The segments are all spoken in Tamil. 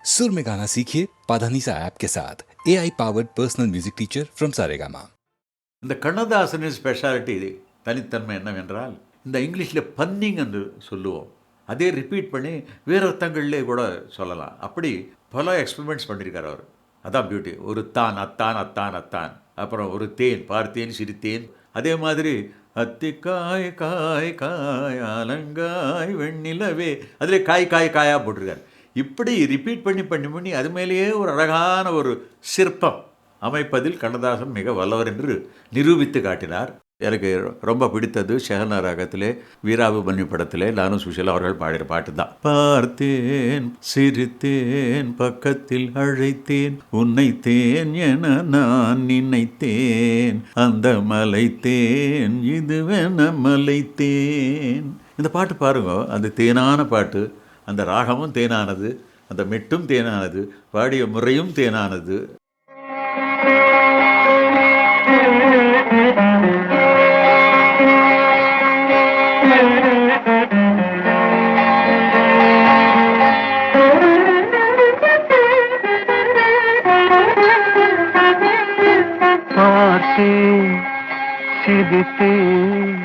सुर में गाना सीखिए पाधानीसा ऐप के साथ AI powered personal music teacher from Saregama. இந்த கண்ணதாசனின் ஸ்பெஷாலிட்டி தனித்தன்மை என்னவென்றால் இந்த இங்கிலீஷில் பன்னிங் என்று சொல்லுவோம். அதே ரிப்பீட் பண்ணி வேறு அர்த்தங்கள்லே கூட சொல்லலாம். அப்படி பல எக்ஸ்பெரிமெண்ட்ஸ் பண்ணியிருக்கார் அவர். அதான் பியூட்டி. ஒரு தான் அத்தான் அத்தான் அத்தான், அப்புறம் ஒரு தேன் பார்த்தேன் சிரித்தேன், அதே மாதிரி அத்திக்காய் காய் காய் அலங்காய் வெண்ணிலவே, அதில் காய் காய் காயாக போட்டிருக்கார். இப்படி ரிப்பீட் பண்ணி பண்ணி பண்ணி அது மேலேயே ஒரு அழகான ஒரு சிற்பம் அமைப்பதில் கண்ணதாசன் மிக வல்லவர் என்று நிரூபித்து காட்டினார். எனக்கு ரொம்ப பிடித்தது ஷெஹனா ராகத்திலே வீராபுமன்யு படத்திலே நானும் சுஷீலா அவர்கள் பாடிற பாட்டு தான். பார்த்தேன் சிரித்தேன் பக்கத்தில் அழைத்தேன் உன்னை தேன் என நான் நினைத்தேன் அந்த மலைத்தேன் இதுவென மலைத்தேன். இந்த பாட்டு பாருங்க, அந்த தேனான பாட்டு, அந்த ராகமும் தேனானது, அந்த மெட்டும் தேனானது, பாடிய முறையும் தேனானது. பார்த்தேன் சிரித்தேன்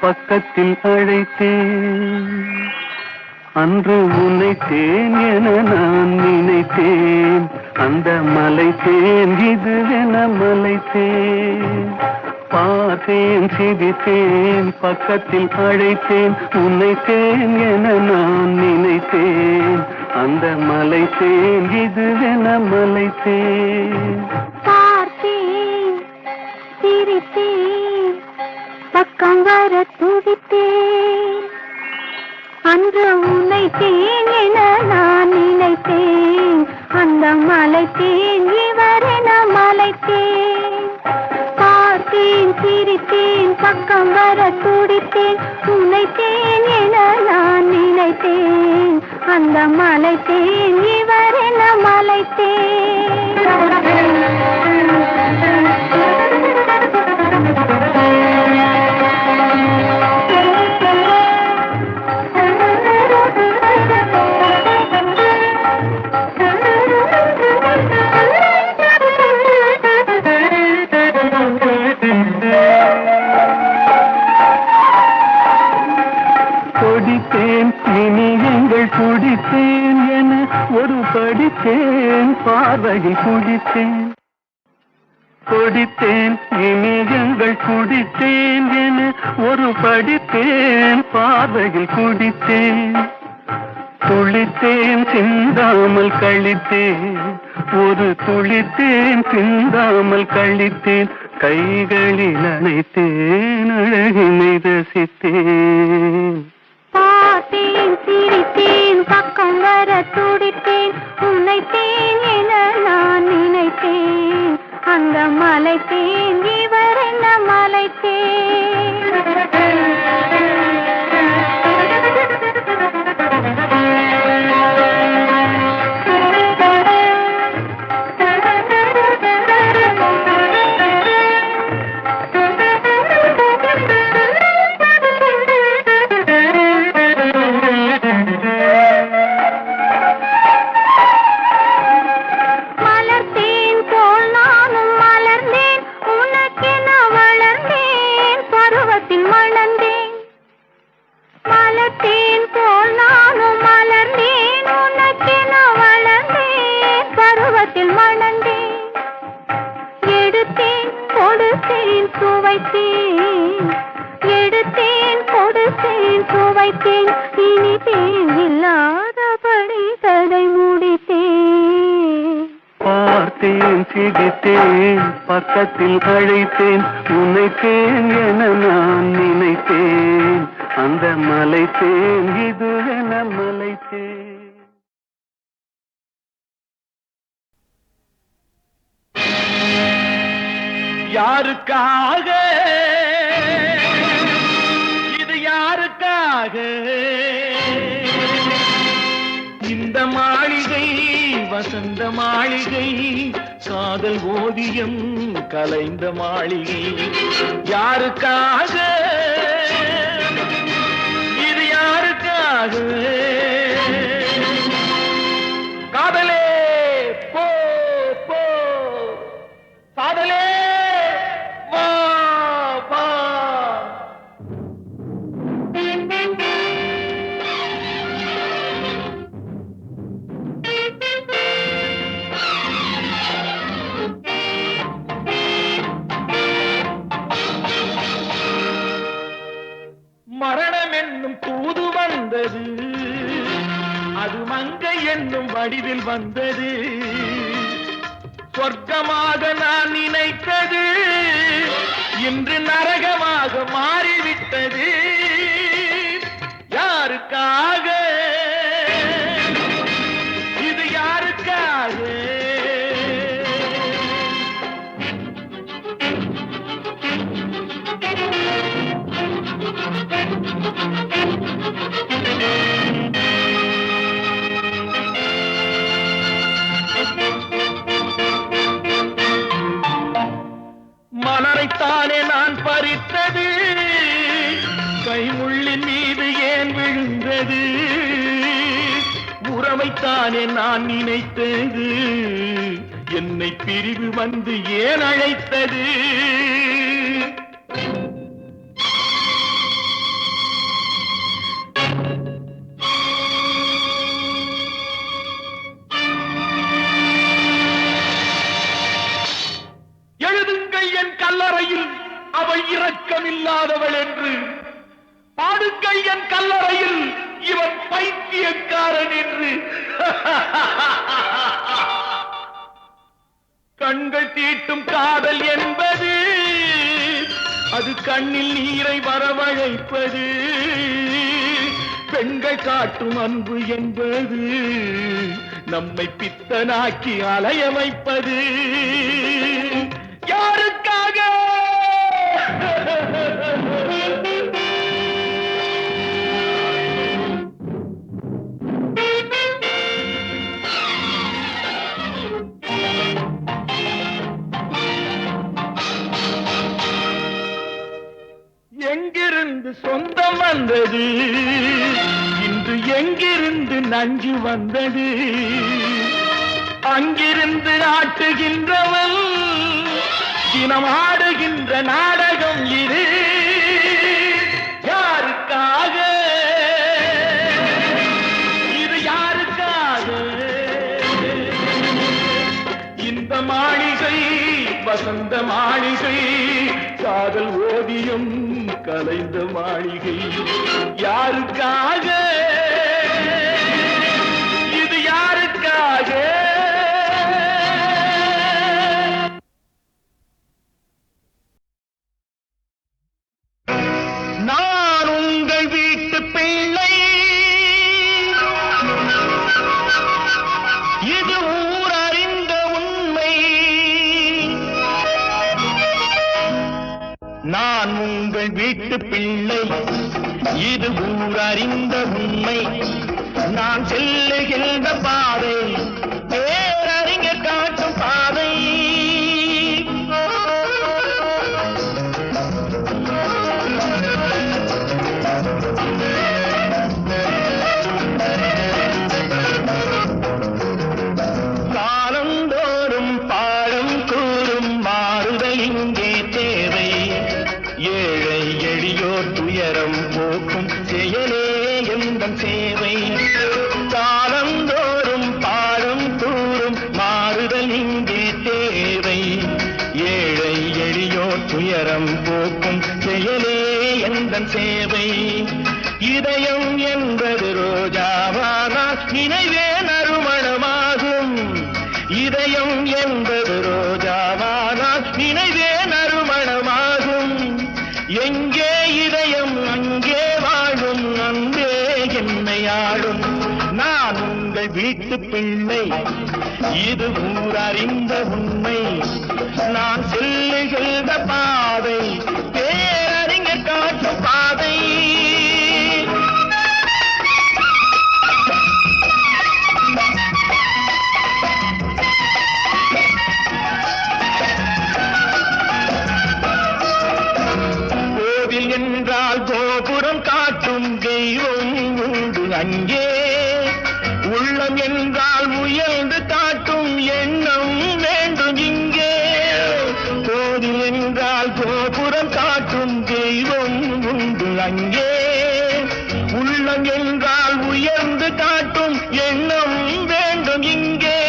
பக்கத்தில் அழைத்தேன் அன்று உன்னைத்தேன் என நான் நினைத்தேன் அந்த மலைத்தேன் இதுவென மலைத்தேன். பார்த்தேன் சிரித்தேன் பக்கத்தில் அழைத்தேன் உன்னைத்தேன் என நான் நினைத்தேன் அந்த மலைத்தேன் இதுவென மலைத்தேன். பார்த்தேன் சிரித்தேன் பக்கம் வர துடித்தேன் அன்று உன்னை தேன் என நான் நினைத்தேன் அந்த மலைத்தேன் இவரென மலைத்தேன். பார்த்தேன் சிரித்தேன் பக்கம் வர துடித்தேன் உன்னை தேன் என நான் நினைத்தேன் அந்த மலைத்தேன் இவரென மலைத்தேன். கொடித்தேன் இனியங்கள் குடித்தேன் என ஒரு படித்தேன் பார்வையில் குடித்தேன். கொடித்தேன் இனியங்கள் குடித்தேன் என ஒரு படித்தேன் பார்வையில் குடித்தேன். துளித்தேன் சிந்தாமல் கழித்தேன் ஒரு துளித்தேன் சிந்தாமல் கழித்தேன் கைகளில் அணைத்தேன் அழகினை ரசித்தேன். பார்த்தேன் சிரித்தேன் பக்கம் வர துடித்தேன் உன்னைத்தேன் என நான் நினைத்தேன் அந்த மலைத்தேன் இவரென மலைத்தேன். எடுத்தேன் கொடுத்தேன் சுவைத்தேன் இனித்தேன் இல்லாதபடி கதை முடித்தேன். பார்த்தேன் சிரித்தேன் பக்கத்தில் அழைத்தேன் உன்னைத்தேன் என நான் நினைத்தேன் அந்த மலைத்தேன் இதுவென மலைத்தேன். யாருக்காக இது யாருக்காக இந்த மாளிகை வசந்த மாளிகை காதல் ஓவியம் கலைந்த மாளிகை யாருக்காக இது யாருக்காக என்னும் வடிவில் வந்தது. சொர்க்கமாக நான் நினைத்தது இன்று நரகமாக மாறிவிட்டது. யாருக்காக? இது யாருக்காக? மலரைத்தானே நான் பறித்தது, கைமுள்ளின் மீது ஏன் விழுந்தது? உறவைத்தானே நான் நினைத்தது, என்னை பிரிவு வந்து ஏன் அழைத்தது? எழுதுங்கள் என் கல்லறையில் அவள் இரக்கமில்லாதவள் என்று, பாடுங்கள் என் கல்லறையில் இவன் பைத்தியக்காரன் என்று. கண்கள் தீட்டும் காதல் என்பது அது கண்ணில் நீரை வரவழைப்பது. பெண்கள் காட்டும் அன்பு என்பது நம்மை பித்தனாக்கி அலைய வைப்பது. யாருக்காக? எங்கிருந்து சொந்தம் வந்தது, இன்று எங்கிருந்து நஞ்சு வந்தது? அங்கிருந்து ஆட்டுகின்றவன் தினம் ஆடுகின்ற நாடகம் இது. யாருக்காக? இது யாருக்காக? இந்த மாளிகை வசந்த மாளிகை, காதல் ஓவியம் கலைந்த மாளிகை. யாருக்காக? இது யாருக்காக? நான் உங்கள் வீட்டு பிள்ளை, இது ஊர் அறிந்த உண்மை. நான் உங்கள் வீட்டு பிள்ளை, இது ஊர் அறிந்த உண்மை. நான் செல்லுகின்ற பாதை பேரறிஞர் காட்டும் பாதை. காலந்தோறும் பாடம் கூறும் மாறுதல் இங்கே தேவை. ஏழை எளியோர் துயரம் போக்கும் செயலே எந்தன் சேவை. காலந்தோறும் பாடம் கூறும் மாறுதல் இங்கே தேவை. ஏழை எளியோர் துயரம் போக்கும் செயலே எந்தன் சேவை. இதயம் என்பது ரோஜாவானால் நினைவே நறுமணமாகும். இதயம் என்பது ரோஜாவானால் நினைவே நறுமணமாகும். எங்கே இதயம் அங்கே வாழும், அன்பே என்னை ஆளும். நான் உங்கள் வீட்டு பிள்ளை, இது ஊர் அறிந்த உண்மை. நான் செல்லுகின்ற பாதை பேரறிஞர் காட்டும் பாதை. கோவில் என்றால் கோபுரம் காட்டும் தெய்வம் உண்டு அங்கே. உள்ளம் என்றால் முயன்று காட்டும் எண்ணம் வேண்டும் இங்கே. கோவில் என்றால் கோபுரம் காட்டும் தெய்வம் உண்டு அங்கே. உள்ளம் என்றால் உயர்ந்து காட்டும் எண்ணம் வேண்டும் இங்கே.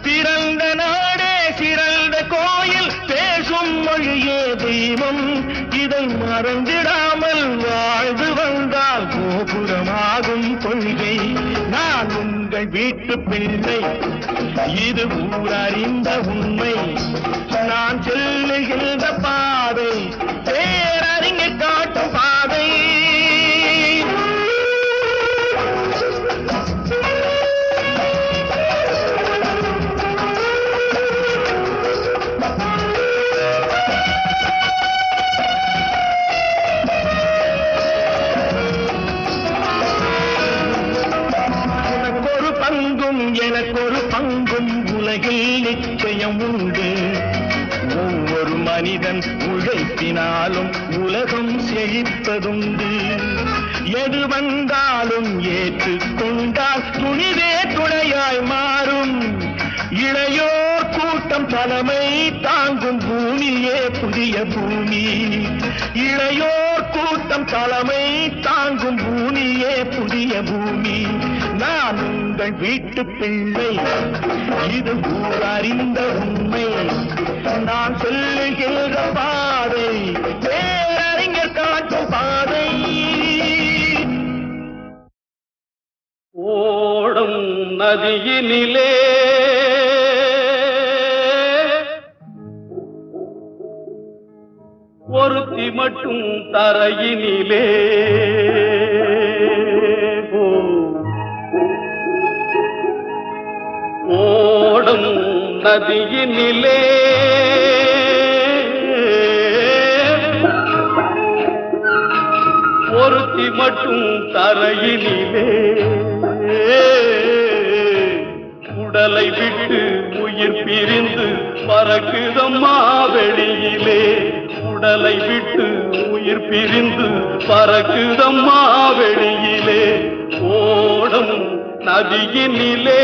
பிறந்த நாடே சிறந்த கோயில், பேசும் மொழியே தெய்வம். இதை மறந்திடாமல் வாழ்ந்து வந்தால் கோபுரமாகும் கொள்கை. நான் உங்கள் வீட்டு பிள்ளை, இது ஊரறிந்த உண்மை. நான் செல்லுகின்ற பாதை பேரறிஞர் காட்டும் பாதை. எனக்கொரு பங்கும் உலகில் நிச்சயம் உண்டு. ஒவ்வொரு மனிதன் உழைப்பினாலும் உலகம் செழிப்பதுண்டு. எது வந்தாலும் ஏற்றுக்கொண்டால் துணிவே துணையாய் மாறும். இளையோர் கூட்டம் தலைமை தாங்கும் பூமியே புதிய பூமி. இளையோர் கூட்டம் தலைமை தாங்கும் பூமியே புதிய பூமி. நான் உங்கள் வீட்டு பிள்ளை, இது ஊரறிந்த உண்மை. நான் சொல்லுகின்ற பாதை பேரறிஞர் காட்டும் பாதை. ஓடும் நதியினிலே ஒருத்தி மட்டும் தரையினிலே. ஓடும் நதியினிலே ஒருத்தி மட்டும் தரையினிலே. உடலை விட்டு உயிர் பிரிந்து பறக்குதம்மா வெளியிலே. உடலை விட்டு உயிர் பிரிந்து பறக்குதம்மா வெளியிலே. ஓடும் நதியினிலே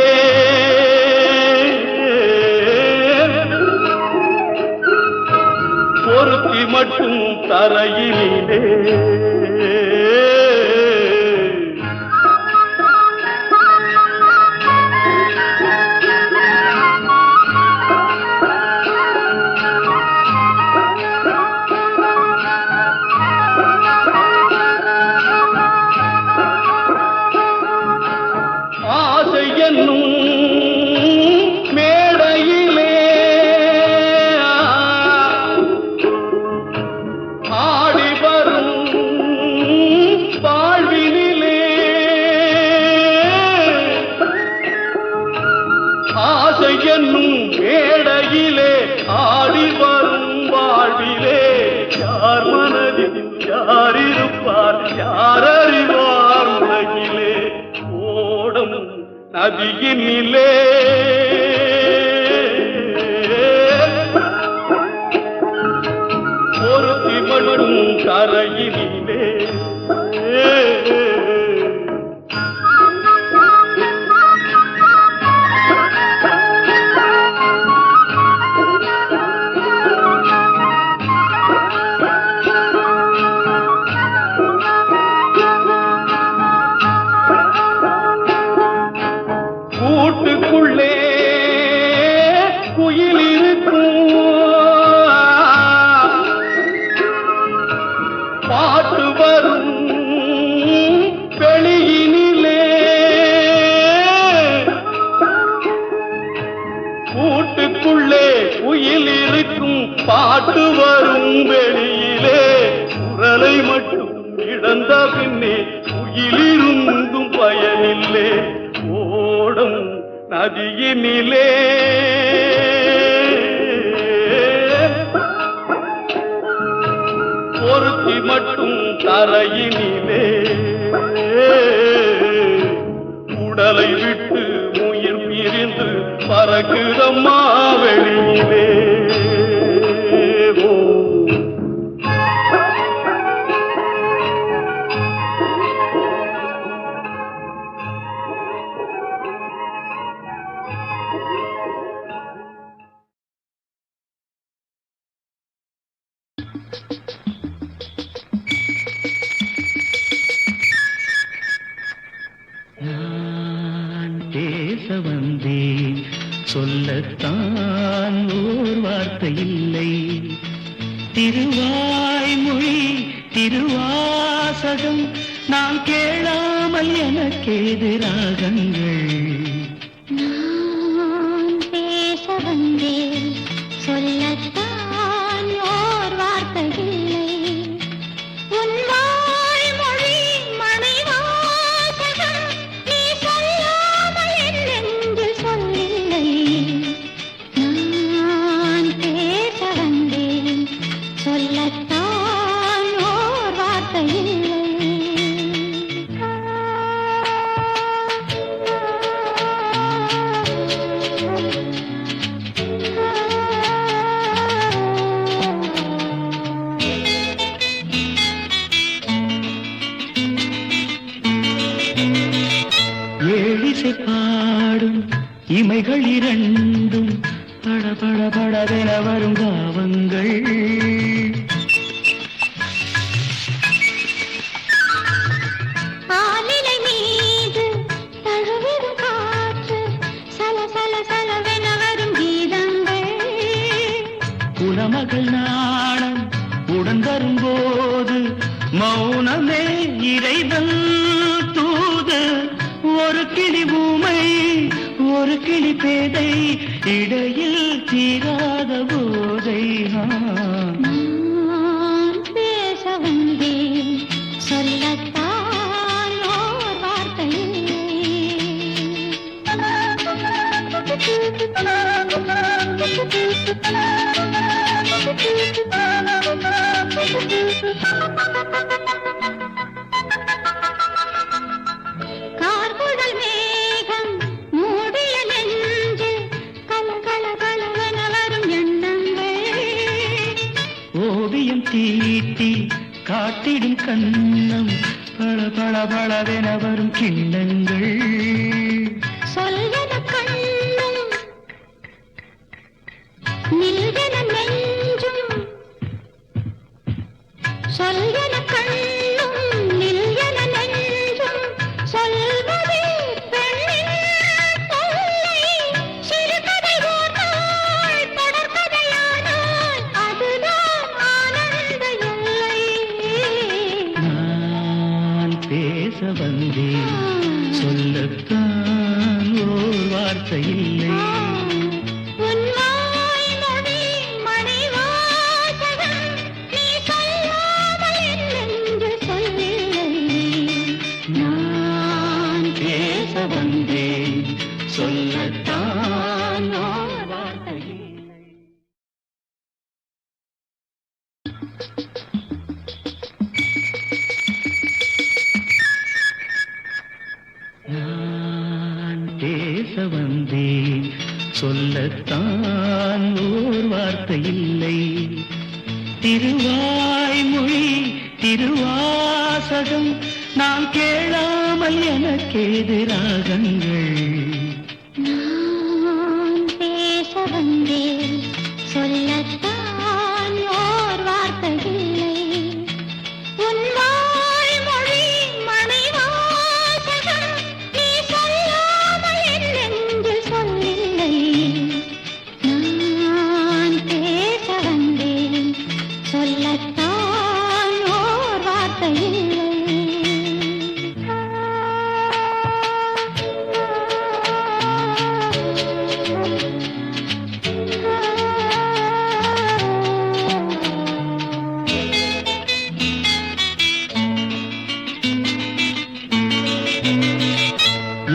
ஒருத்தி மட்டும் தரையினிலே. ஆசை என்னும் மேடையிலே ஆடி வரும் வாழ்வினிலே. ஆசை என்னும் மேடையிலே ஆடி வரும் வாழ்விலே. யார் மனதில் யார் இருப்பார், யார் அறிவார் உலகிலே. ஓடும் நதியினிலே ஒருத்தி மட்டும் கரையினிலே. கூட்டுக்குள்ளே குயில் இருக்கும், பாட்டு வரும் வெளியினிலே. கூட்டுக்குள்ளே குயில் இருக்கும், பாட்டு வரும் வெளியிலே. குரலை மட்டும் இழந்த பின்னே குயிலிருந்தும் பயனில்லை. ஓடும் நதியினிலே ஒருத்தி மட்டும் தரையினிலே. உடலை விட்டு உயிர் பிரிந்து பறக்குதம்மா வெளியிலே. நான் பேச வந்தேன், சொல்லத்தான் ஓர் வார்த்தை இல்லை. திருவாய்மொழி திருவாசகம் நான் கேளாமல் எனக்கேது ராகங்கள். பாடும் இமைகள் இரண்டும் பட பட படவென வரும் பாவங்கள். ஆலிலை மீது தழுவிடும் காற்று சல சல சலவென வரும் கீதங்கள். குலமகள் நாணம் உடன் வரும்போது மௌனமே இறைவன் தூது. ஒரு கிளி ஊமை ஒரு கிளி பேதை இடையில் தீராத போதை. நான் பேச வந்தேன் சொல்லத்தான் ஓர் வார்த்தை கார்குழல் மேகம் மூடிய நெஞ்சில் கல கல கலவென வரும் எண்ணங்கள். ஓவியம் தீட்டி காட்டிடும் கண்ணம் பள பள பளவென வரும் கிண்ணங்கள். சொல்வன கண்ணும் நில்வன நெஞ்சும். சொல்வன கண்ணும் நில்வன நெஞ்சும். சொல்வதே பெண்ணின் தொல்லை. சிறுகதை ஓர் நாள் தொடர்கதையானால் அதுதான் ஆனந்த எல்லை. நான் பேச வந்தேன் சொல்லத்தான் ஓர் வார்த்தை இல்லை. உன் வாய்மொழி மணிவாசகம் நீ சொல்லாமல் என் நெஞ்சு சொல்லில்லை. நான் பேச வந்தேன் சொல்லத்தான் ஓர் வார்த்தை இல்லை. நான் பேச வந்தேன் சொல்லத்தான் ஓர் வார்த்தை இல்லை. திருவாய்மொழி திருவாசகம் நான் கேளாமல் எனக்கேது ராகங்கள். நான் பேச வந்தேன் சொல்லத்தான் ஓர் வார்த்தை இல்லை. உன் வாய்மொழி மணிவாசகம் நீ சொல்லாமல் என் நெஞ்சு சொல்லில்லை. நான் பேச வந்தேன் சொல்லத்தான் ஓர் வார்த்தை இல்லை.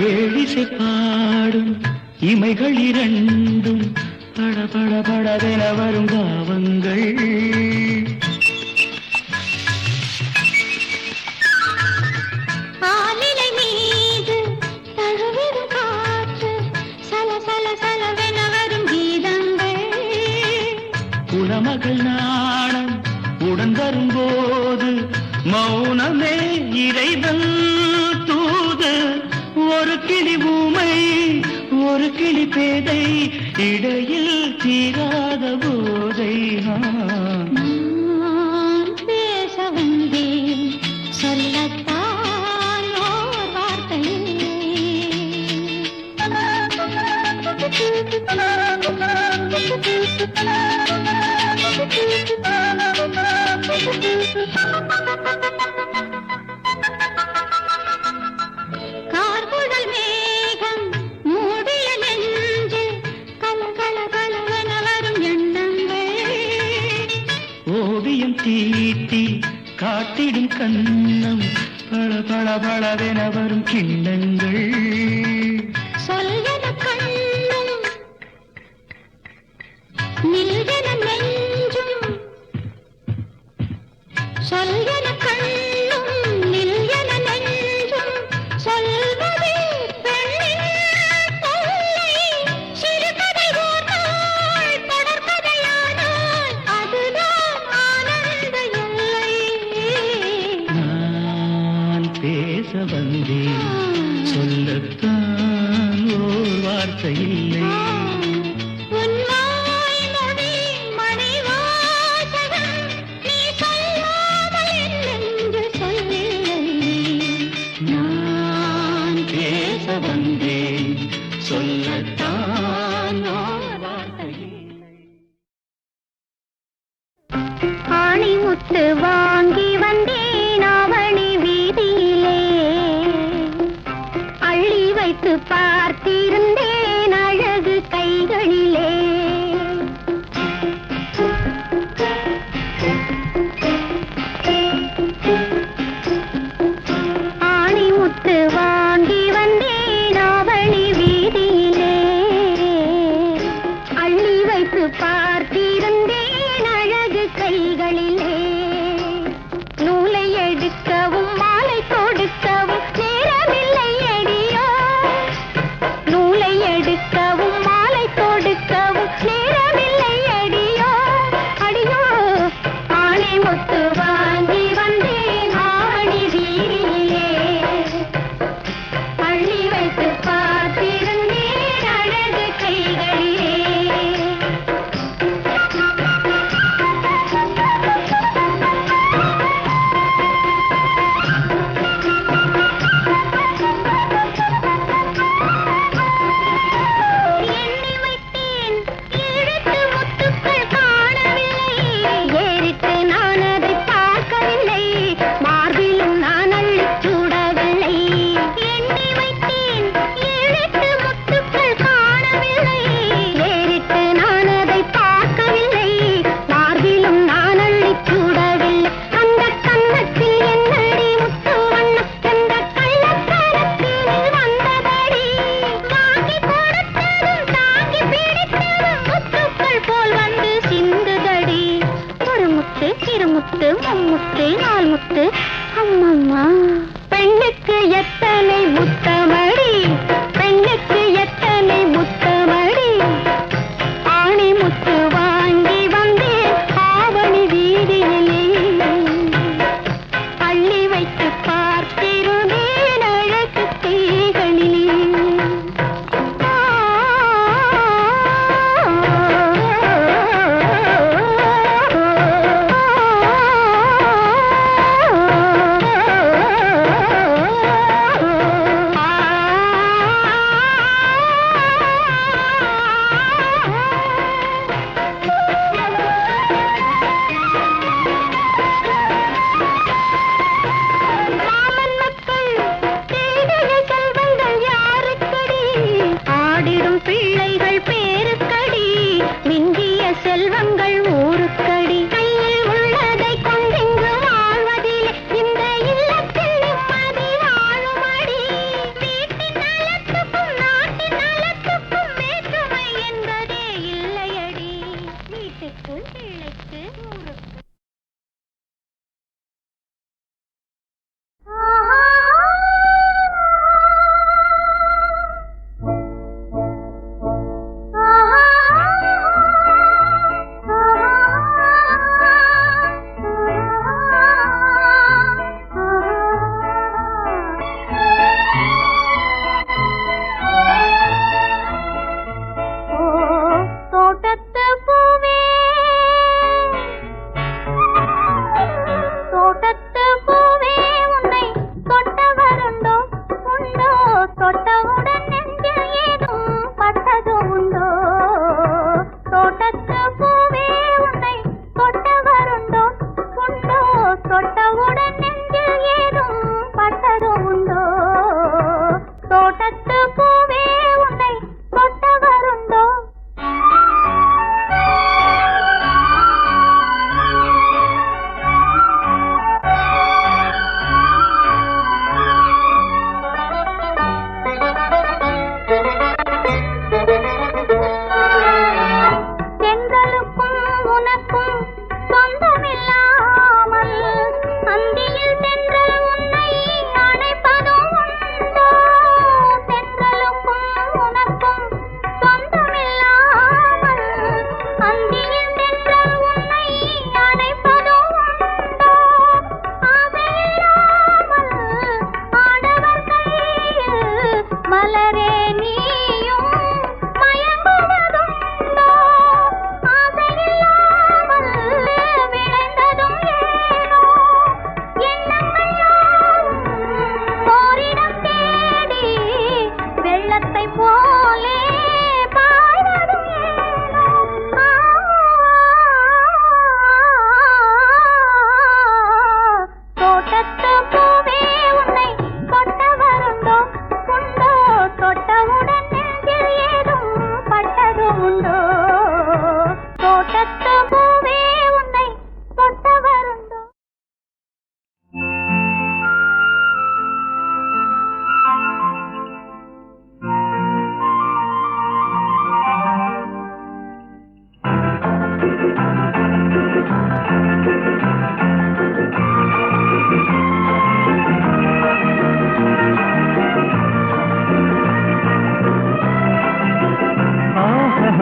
ஏழிசை பாடும் இமைகள் இரண்டும் பட பட படவென வரும் பாவங்கள். ஆலிலை மீது தழுவிடும் காற்று சல சல சலவென வரும் கீதங்கள். குலமகள் நாணம் உடன் வரும்போது மௌனமே இறைவன் தூது. ஒரு கிளி ஊமை ஒரு கிளி பேதை இடையில் தீராத போதை. நான் பேச வந்தேன் சொல்லத்தான் ஓர் வார்த்தை கார்குழல் மேகம் மூடிய நெஞ்சில் கல கல கலவென வரும் எண்ணங்கள். ஓவியம் தீட்டி காட்டிடும் கண்ணம் பள பள பளவென வரும் கிண்ணங்கள். சொல்வன கண்ணும் நில்வன நெஞ்சும். சொல்வன கண்ணும் நில்வன நெஞ்சும். சொல்வதே பெண்ணின் தொல்லை. சிறுகதை ஓர் நாள் தொடர்கதையானால் அதுதான் ஆனந்த எல்லை. நான் பேச வந்தேன் வார்த்தை இல்லை. உன்வாய் மொழி மணிவாசகம் நீ சொல்லாமல் என்னென்று சொல்லில்லை. நான் பேச வந்தேன், சொல்லத்தான் ஓர் வார்த்தை இல்லை. ஆணிமுத்து வாங்கி வந்தேன் அவனி வீதியிலே, அள்ளி வைத்து பார்த்திருந்தேன் அழகு கைகளிலே. ஆணிமுத்து வாங்கி வந்தேன் அவனி வீதியிலே, அள்ளி வைத்து பார்த்திருந்தேன் அழகு கைகளிலே. நூலை எடுக்கவும் மாலை கொடுக்கவும் நேரமில்லை அடியோ, நூலை எடுக்கவும் மாலை கொடுக்கவும் நேரமில்லை அடியோ அடியோ. ஆணிமுத்து வாங்கி வந்தேன் ஆவணி வீதியிலே, அள்ளி வைத்து பார்த்திருந்தேன் அழகு கைகளிலே. எண்ணி வைத்தேன் எழுத்து முத்துக்கள் காணவில்லை, ஏறிட்டு நான் அதை பார்க்கவில்லை, மார்பிலும் நான் அள்ளிச் சூடவில்லை. எண்ணி வைத்தேன் எழுத்து முத்துக்கள் காணவில்லை, ஏறிட்டு நான் அதை பார்க்கவில்லை, மார்பிலும் நான் அள்ளிச் சூடவில்லை. அந்த கன்னத்தில் என்னடி முத்து வண்ணம், எந்த கள்ளத்தனத்தில் வந்ததடி, வாங்கி கொடுத்ததும் தாங்கி பிடித்ததும் முத்துக்கள் போல் வந்து சிந்துதடி. ஒரு முத்து இரு முத்து மும்முத்து நால் முத்து அம்மம்மா. பெண்ணுக்கு எத்தனை முத்தமடி, பெண்ணுக்கு எத்தனை முத்தமடி. ஆணிமுத்து வாங்கி வந்தேன் ஆவணி வீதியிலே, அள்ளி வைத்து பார்த்திருந்தேன் அழகு கைகளிலே.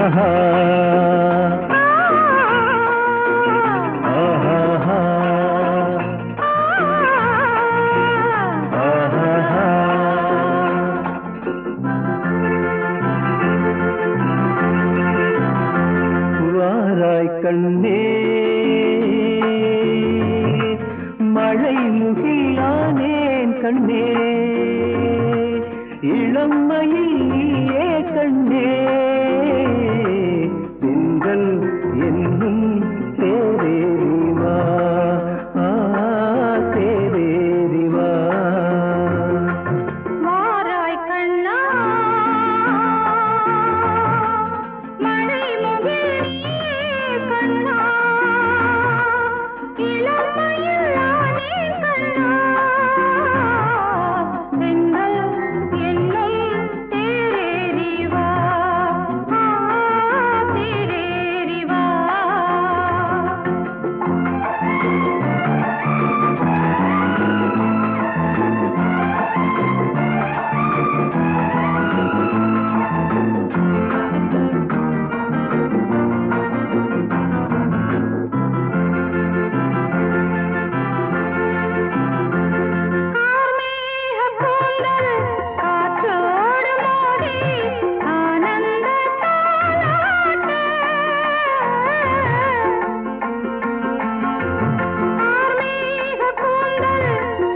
ஆஹா ஆஹா வாராய் கண்ணே மழை முகிலானேன் கண்ணே இளமையில் நீயே கண்ணே திங்கள் என்னும் தேரேறிவா தேரேறிவா வாராய் கண்ணா மழை முகில் கண்ணா இளமையில் நானே கண்ணா தென்றல் என்னும் தேரேறிவா தேரேறிவா கார்மேக கூந்தல் காற்றோடு மோதி ஆனந்த தாலாட்ட கார்மேக கூந்தல்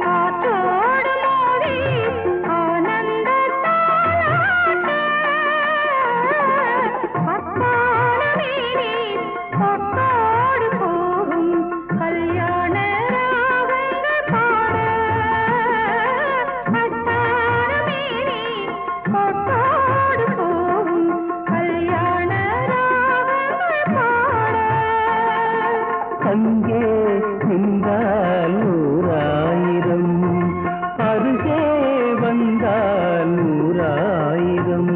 காற்றோடு மோதி ஆனந்த தாலாட்ட பத்தானமே நீ பொட்டோடு போகும் கல்யாண ராகங்கள் பாட பத்தானமே நீ பொட்டோடு போகும் கல்யாண ராகங்கள் பாட அங்கே நின்றால் நூறாயிரம் அருகே வந்தால் நூறாயிரம்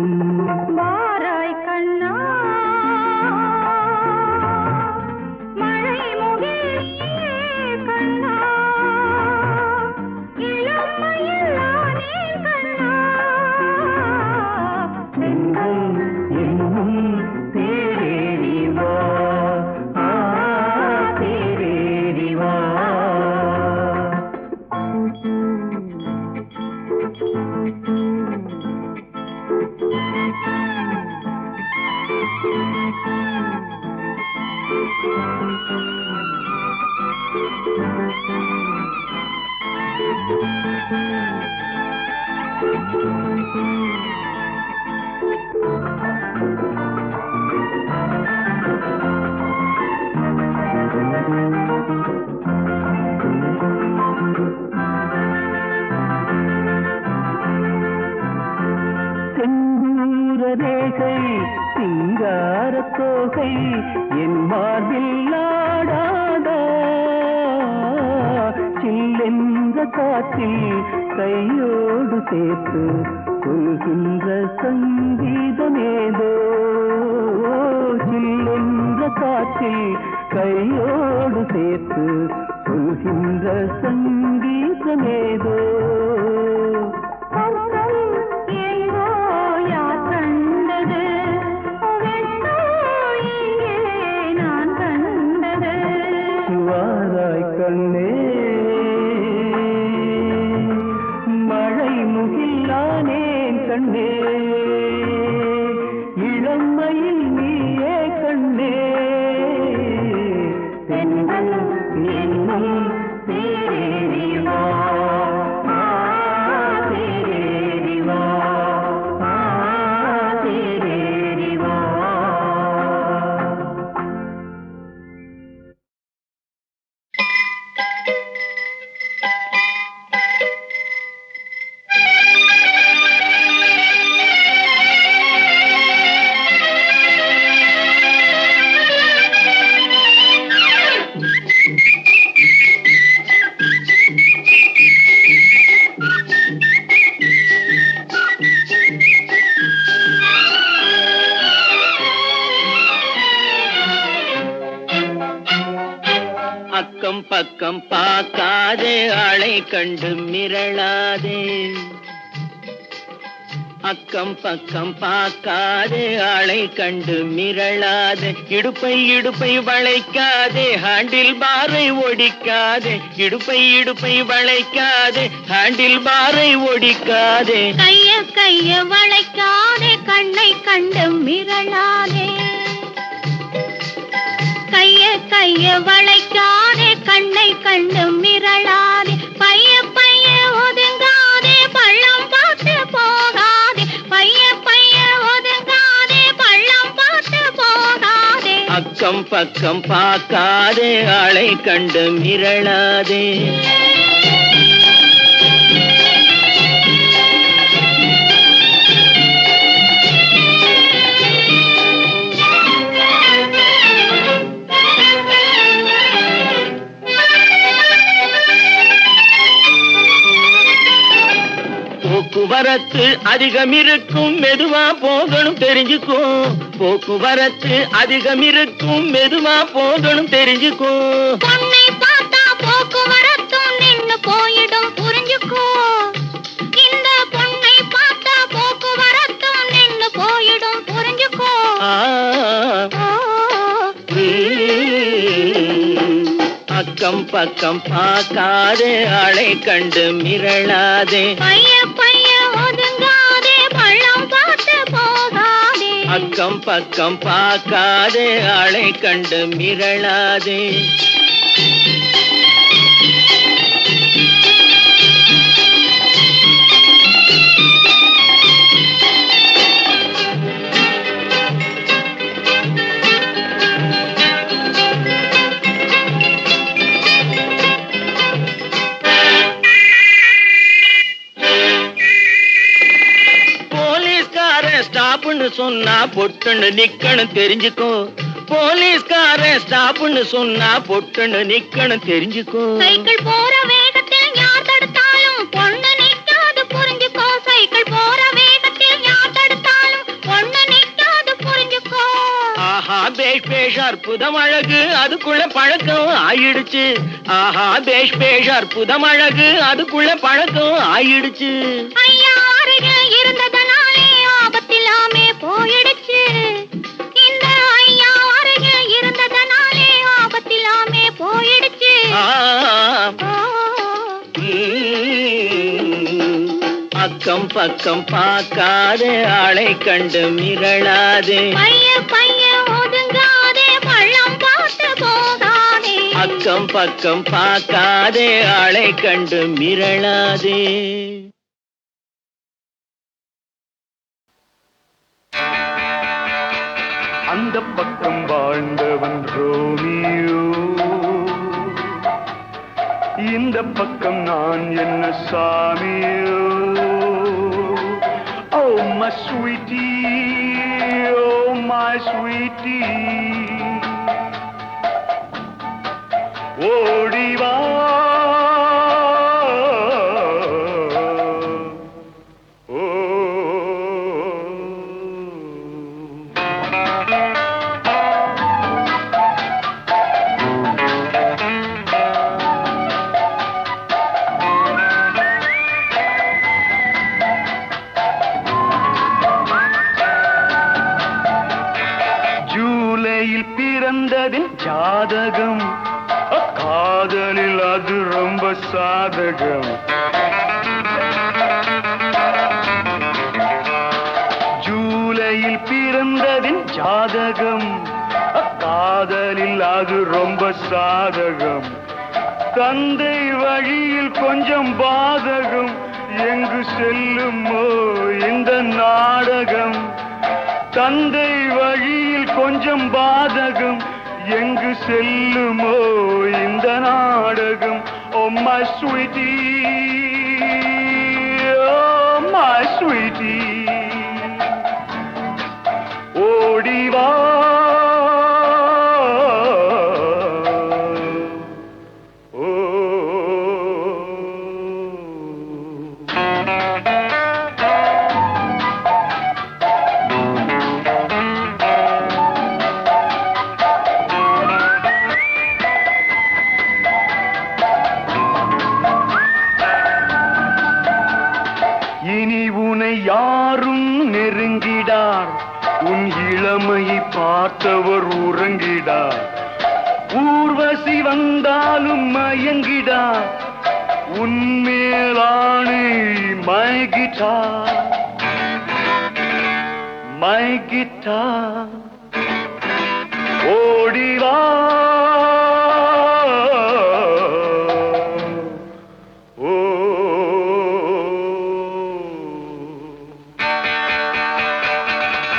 வாராய் கண்ணா மழை முகில் கண்ணா இளமையில் நானே கண்ணா திங்கள் என்னும் தேரேறிவா தேரேறிவா செந்தூர ரேகை சிங்கார தோகை என் மார்பில் ஆடாதா சில்லென்ற காற்றில் கையோடு சேர்த்து சொல்கின்ற சங்கீதமேதோ சில்லென்ற காற்றில் கையோடு சேர்த்து சொல்கின்ற சங்கீதமேதோ சொர்க்கம் எங்கோ யார் கண்டது வெண்ணோ இங்கே நான் கண்டது வாராய் கண்ணே மழை முகிலானேன் கண்ணே இளமையில் நீயே கண்ணே தென்றல் என்னும் தேரேறிவா தேரேறிவா தேரேறிவா அக்கம் பக்கம் பார்க்காதே ஆளை கண்டு மிரளாதே அக்கம் பக்கம் பார்க்காதே, ஆளை கண்டு மிரளாதே, இடுப்பை இடுப்பை வளைக்காதே, ஹேண்டில் பாரை ஒடிக்காதே, இடுப்பை இடுப்பை வளைக்காதே, ஹேண்டில் பாரை ஒடிக்காதே. கைய கைய வளைக்காதே, கண்ணை கண்டு மிரளாதே. கைய கைய வளைக்காதே, கண்ணை கண்டு மிரளாதே. பைய பைய ஒதுங்காதே, பள்ளம் பார்த்து போகாதே. பைய பைய ஒதுங்காதே, பள்ளம் பார்த்து போகாதே. அக்கம் பக்கம் பார்க்காதே, ஆளை கண்டு மிரளாதே. போக்குவரத்து அதிகம் இருக்கும், மெதுவா போகணும் தெரிஞ்சுக்கோ. போக்குவரத்து அதிகம் இருக்கும், மெதுவா போகணும் தெரிஞ்சுக்கோ. பொண்ணை பார்த்தா போக்குவரத்தும் நின்னு போயிடும், புரிஞ்சுக்கோ. இந்த பொண்ணை பார்த்தா போக்குவரத்தும் நின்னு போயிடும், புரிஞ்சுக்கோ. அக்கம் பக்கம் பார்க்காதே, ஆளை கண்டு மிரளாதே. பைய பைய ஒதுங்காதே, பள்ளம் பார்த்து போகாதே. அக்கம் பக்கம் பார்க்காதே, ஆளை கண்டு மிரளாதே. ஸ்டாப்னு சொன்னா பொட்டுன்னு நிக்கணும் தெரிஞ்சுக்கோ. போலீஸ்காரன் ஸ்டாப்னு சொன்னா பொட்டுன்னு நிக்கணும் தெரிஞ்சுக்கோ. சைக்கிள் போற வேகத்தில் யார் தடுத்தாலும் பொண்ணு நிக்காது, புரிஞ்சுக்கோ. சைக்கிள் போற வேகத்தில் யார் தடுத்தாலும் பொண்ணு நிக்காது, புரிஞ்சுக்கோ. ஆஹா பேஷ் பேஷ் அற்புதம் அழகு, அதுக்குள்ள பழக்கம் ஆயிடுச்சு. ஆஹா பேஷ் பேஷ் அற்புதம் அழகு, அதுக்குள்ள பழக்கம் ஆயிடுச்சு. ஐயா அருகே இருந்ததனாலே ஆபத்தில்லாமே போயிடுச்சு. இந்த ஐயா அருகே இருந்ததனாலே ஆபத்தில்லாமே போயிடுச்சு. அக்கம் பக்கம் பார்க்காதே, ஆளை கண்டு மிரளாதே. பைய பைய ஒதுங்காதே, பள்ளம் பார்த்து போகாதே. அக்கம் பக்கம் பார்க்காதே, ஆளை கண்டு மிரளாதே. அந்த பக்கம் வாழ்ந்தவன் ரோமியோ, இந்த பக்கம் நான் என்ன சாமியோ. Oh my sweetie, oh my sweetie, ஓடிவா. பிறந்ததின் ஜாதகம், காதலில் அது ரொம்ப சாதகம். ஜூலையில் பிறந்ததின் ஜாதகம், காதலில் அது ரொம்ப சாதகம். தந்தை வழியில் கொஞ்சம் பாதகம், எங்கு செல்லுமோ இந்த நாடகம். தந்தை வழியில் கொஞ்சம் பாதகம், எங்கு செல்லுமோ இந்த நாடகம். Oh my sweetie, oh my sweetie, ஓடிவா. இனி உனை யாரும் உன் இளமையை பார்த்தவர் உறங்கிடா, ஊர்வசி வந்தாலும் மயங்கிடா, உன்மேலானே my guitar, my guitar. ஓடிவா ஓ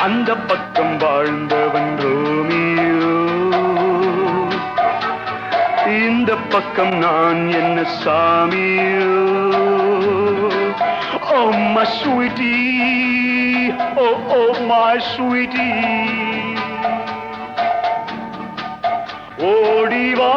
அந்த பக்கம் வாழ்ந்தவன் ரோமியோ, இந்த பக்கம் நான் என்ன சாமியோ. Oh my sweetie, oh my sweetie, ஓடிவா